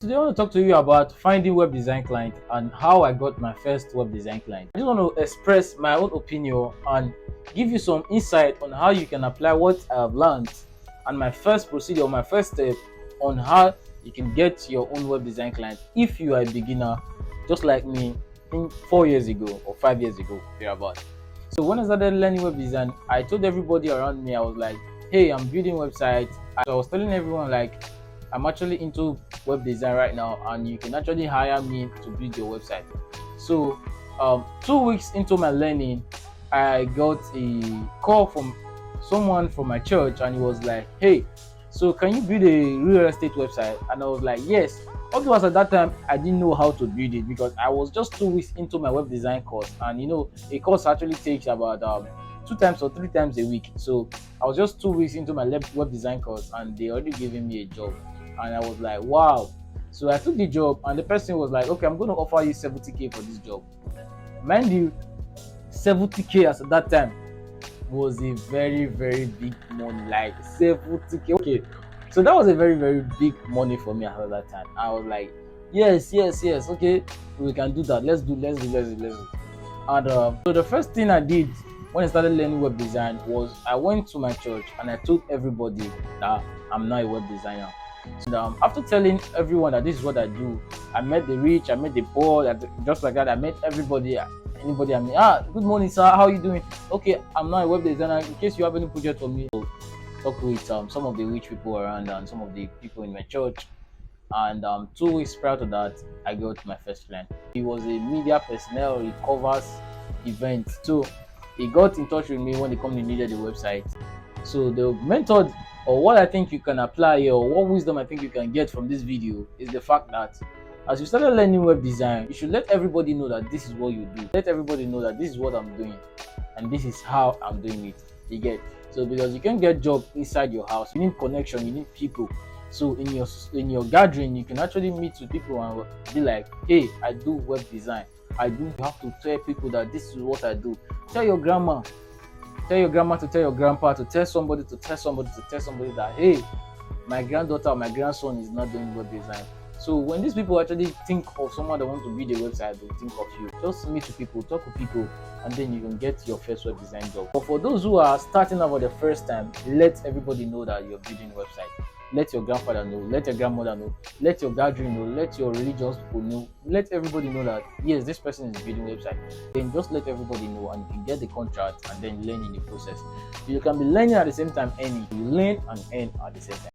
Today I want to talk to you about finding web design client and how I got my first web design client. I just want to express my own opinion and give you some insight on how you can apply what I have learned and my first procedure, my first step on how you can get your own web design client if you are a beginner just like me in 4 years ago or 5 years ago, thereabout. So when I started learning web design, I told everybody around me, I was like, hey, I'm building websites. So I was telling everyone like I'm actually into web design right now and you can actually hire me to build your website. So 2 weeks into my learning, I got a call from someone from my church and he was like, hey, so can you build a real estate website? And I was like, yes. Although at that time I didn't know how to build it because I was just 2 weeks into my web design course, and a course actually takes about 2 times or 3 times a week. So I was just 2 weeks into my web design course and they already giving me a job, and I was like, wow. So I took the job and the person was like, okay, I'm going to offer you 70K for this job. Mind you, 70K at that time was a very, very big money. Like 70K. Okay. So that was a very, very big money for me at that time. I was like, yes, yes, yes. Okay, we can do that. Let's do. And so the first thing I did when I started learning web design was I went to my church and I told everybody that I'm not a web designer. So after telling everyone that this is what I do, I met the rich, I met the poor, just like that. I met everybody, anybody. I mean, good morning, sir. How are you doing? Okay, I'm not a web designer. In case you have any project for me, so talk with some of the rich people around and some of the people in my church. And 2 weeks prior to that, I got my first client. He was a media personnel. He covers events. So he got in touch with me when the company needed a website. So the method, or what I think you can apply, or what wisdom I think you can get from this video, is the fact that as you started learning web design, you should let everybody know that this is what you do. Let everybody know that this is what I'm doing and this is how I'm doing it. You get? So because you can't get job inside your house, you need connection, you need people. So in your gathering, you can actually meet with people and be like, hey, I do web design. You have to tell people that this is what I do. Tell your grandma to tell your grandpa, to tell somebody that, hey, my granddaughter or my grandson is not doing web design. So when these people actually think of someone that wants to build a website, they think of you. Just meet with people, talk with people, and then you can get your first web design job. But for those who are starting out for the first time, let everybody know that you're building a website. Let your grandfather know, let your grandmother know, let your gathering know, let your religious people know, let everybody know that yes, this person is building a website. Then just let everybody know and you can get the contract and then learn in the process. So you can be learning at the same time earning. You learn and earn at the same time.